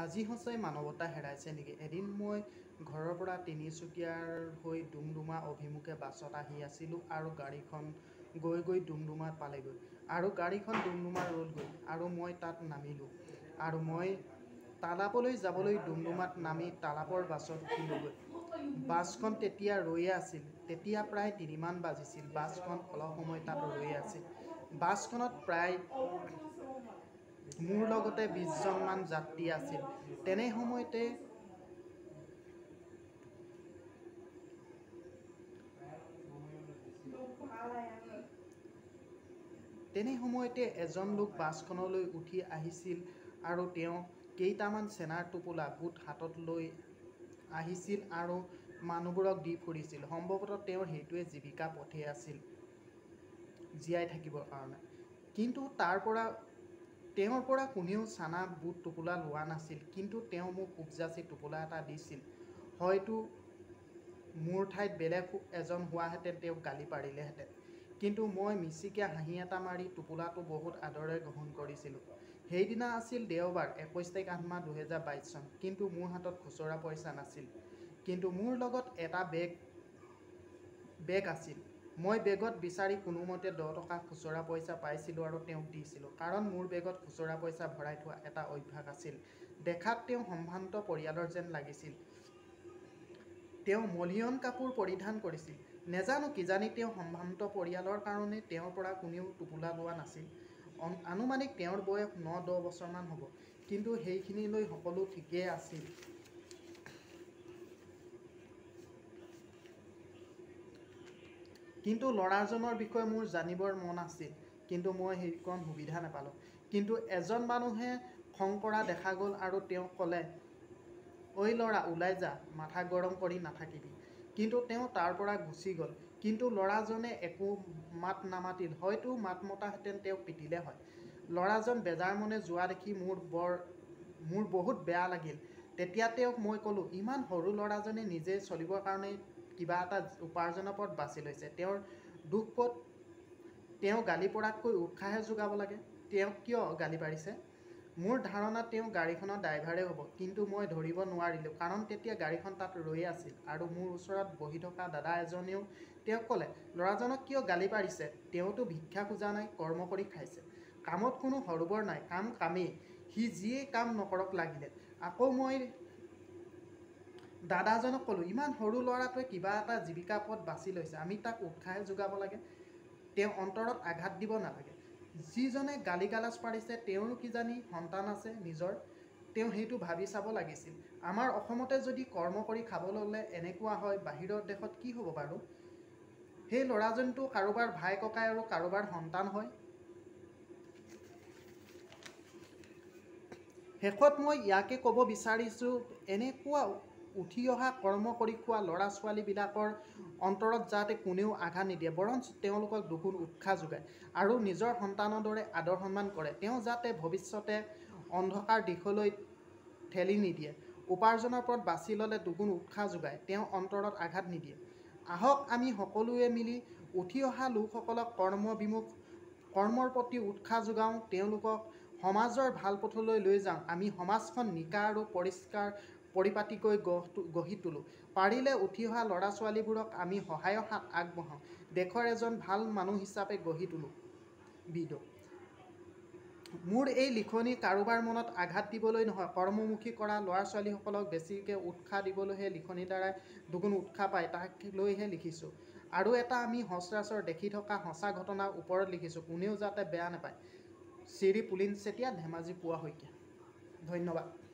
আজি সঁচাই মানৱতা হেৰাইছে নেকি? এদিন মই ঘৰৰ পৰা তিনিচুকীয়াৰ হৈ ডুমডুমা অভিমুখে বাছত আহি আছিলোঁ আৰু গাড়ীখন গৈ গৈ ডুমডুমাত পালেগৈ আৰু গাড়ীখন ডুমডুমা ৰ'লগৈ আৰু মই তাত নামিলোঁ আৰু মই তালাপলৈ যাবলৈ ডুমডুমাত নামি তালাপৰ বাছত উঠিলোগৈ। বাছখন তেতিয়া ৰৈয়ে আছিল। তেতিয়া প্ৰায় 3মান বাজিছিল। বাছখন অলপ সময় তাত ৰৈয়ে আছিল। বাছখনত প্ৰায় মোৰ লগতে 20জনমান যাত্ৰী আছিল। তেনে সময়তে এজন লোক বাছখনলৈ উঠি আহিছিল আৰু তেওঁ কেইটামান চেনাৰ টোপোলা বুট হাতত লৈ আহিছিল আৰু মানুহবোৰক দি ফুৰিছিল। সম্ভৱতঃ তেওঁৰ সেইটোৱে জীৱিকা পথেই আছিল, জীয়াই থাকিবৰ কাৰণে। কিন্তু তেওঁৰ পৰা কোনেও চানা বুট টোপোলা লোৱা নাছিল। কিন্তু তেওঁ মোক উপজাচি টোপোলা এটা দিছিল। হয়তো মোৰ ঠাইত বেলেগ এজন হোৱাহেঁতেন তেওঁক গালি পাৰিলেহেঁতেন। কিন্তু মই মিচিকীয়া হাঁহি এটা মাৰি টোপোলাটো বহুত আদৰেৰে গ্ৰহণ কৰিছিলোঁ। সেইদিনা আছিল দেওবাৰ, 21 তাৰিখ 8 মাহ 2022 চন। কিন্তু মোৰ হাতত খুচৰা পইচা নাছিল। কিন্তু মোৰ লগত এটা বেগ আছিল। মই বেগত বিচাৰি কোনোমতে 10 টকা খুচৰা পইচা পাইছিলোঁ আৰু তেওঁক দিছিলোঁ। কাৰণ মোৰ বেগত খুচৰা পইচা ভৰাই থোৱা এটা অভ্যাস আছিল। দেখাত তেওঁ সম্ভ্ৰান্ত পৰিয়ালৰ যেন লাগিছিল। তেওঁ মলিয়ন কাপোৰ পৰিধান কৰিছিল। নেজানো কিজানি তেওঁ সম্ভ্ৰান্ত পৰিয়ালৰ কাৰণে তেওঁৰ পৰা কোনেও টোপোলা লোৱা নাছিল। আনুমানিক তেওঁৰ বয়স 9-10 বছৰমান হ'ব। কিন্তু সেইখিনিলৈ সকলো ঠিকেই আছিল। কিন্তু ল'ৰাজনৰ বিষয়ে মোৰ জানিবৰ মন আছিল। কিন্তু মই সেইকণ সুবিধা নাপালোঁ। কিন্তু এজন মানুহে খং কৰা দেখা গ'ল আৰু তেওঁ ক'লে, ঐ ল'ৰা ওলাই যা, মাথা গৰম কৰি নাথাকিবি। কিন্তু তেওঁ তাৰ পৰা গুচি গ'ল। কিন্তু ল'ৰাজনে একো মাত নামাতিল। হয়তো মাত মতাহেঁতেন তেওঁক পিটিলে হয়। ল'ৰাজন বেজাৰ মনে যোৱা দেখি মোৰ বহুত বেয়া লাগিল। তেতিয়া তেওঁক মই ক'লোঁ, ইমান সৰু ল'ৰাজনে নিজে চলিবৰ কাৰণে কিবা এটা উপাৰ্জনৰ পথ বাছি লৈছে। তেওঁৰ দুখ ক'ত? তেওঁ গালি পৰাতকৈ উৎসাহে যোগাব লাগে। তেওঁক কিয় গালি পাৰিছে? মোৰ ধাৰণা তেওঁ গাড়ীখনৰ ড্ৰাইভাৰেই হ'ব। কিন্তু মই ধৰিব নোৱাৰিলোঁ। কাৰণ তেতিয়া গাড়ীখন তাত ৰৈয়ে আছিল আৰু মোৰ ওচৰত বহি থকা দাদা এজনেও তেওঁক ক'লে, ল'ৰাজনক কিয় গালি পাৰিছে? তেওঁতো ভিক্ষা খোজা নাই, কৰ্ম কৰি খাইছে। কামত কোনো সৰোবৰ নাই, কাম কামেই। সি যিয়েই কাম নকৰক লাগিলে। আকৌ মই দাদাজনক ক'লোঁ, ইমান সৰু ল'ৰাটোৱে কিবা এটা জীৱিকা পথ বাছি লৈছে। আমি তাক উৎসাহে যোগাব লাগে। তেওঁ অন্তৰত আঘাত দিব নালাগে। যিজনে গালি গালাজ পাৰিছে তেওঁৰো কিজানি সন্তান আছে নিজৰ। তেওঁ সেইটো ভাবি চাব লাগিছিল। আমাৰ অসমতে যদি কৰ্ম কৰি খাবলৈ হ'লে এনেকুৱা হয়, বাহিৰৰ দেশত কি হ'ব বাৰু? সেই ল'ৰাজনটো কাৰোবাৰ ভাই ককাই আৰু কাৰোবাৰ সন্তান হয়। শেষত মই ইয়াকে ক'ব বিচাৰিছোঁ, এনেকুৱা উঠি অহা কৰ্ম কৰি খোৱা ল'ৰা ছোৱালীবিলাকৰ অন্তৰত যাতে কোনেও আঘাত নিদিয়ে, বৰঞ্চ তেওঁলোকক দুগুণ উৎসাহ যোগায় আৰু নিজৰ সন্তানৰ দৰে আদৰ সন্মান কৰে। তেওঁ যাতে ভৱিষ্যতে অন্ধকাৰ দিশলৈ ঠেলি নিদিয়ে। উপাৰ্জনৰ পথ বাছি ল'লে দুগুণ উৎসাহ যোগায়, তেওঁ অন্তৰত আঘাত নিদিয়ে। আহক আমি সকলোৱে মিলি উঠি অহা লোকসকলক কৰ্মৰ প্ৰতি উৎসাহ যোগাওঁ, তেওঁলোকক সমাজৰ ভাল পথলৈ লৈ যাওঁ। আমি সমাজখন নিকা আৰু পৰিপাটিকৈ গঢ়ি তোলোঁ। পাৰিলে উঠি অহা ল'ৰা ছোৱালীবোৰক আমি সহায়ৰ হাত আগবঢ়াওঁ। দেশৰ এজন ভাল মানুহ হিচাপে গঢ়ি তোলোঁ। বিদ। মোৰ এই লিখনি কাৰোবাৰ মনত আঘাত দিবলৈ নহয়, কৰ্মমুখী কৰা ল'ৰা ছোৱালীসকলক বেছিকৈ উৎসাহ দিবলৈহে লিখনিৰ দ্বাৰাই দুগুণ উৎসাহ পায় তাক লৈহে লিখিছোঁ। আৰু এটা আমি সচৰাচৰ দেখি থকা সঁচা ঘটনাৰ ওপৰত লিখিছোঁ। কোনেও যাতে বেয়া নাপায়। শ্ৰী পুলিন চেতিয়া, ধেমাজি পুৱা শইকীয়া। ধন্যবাদ।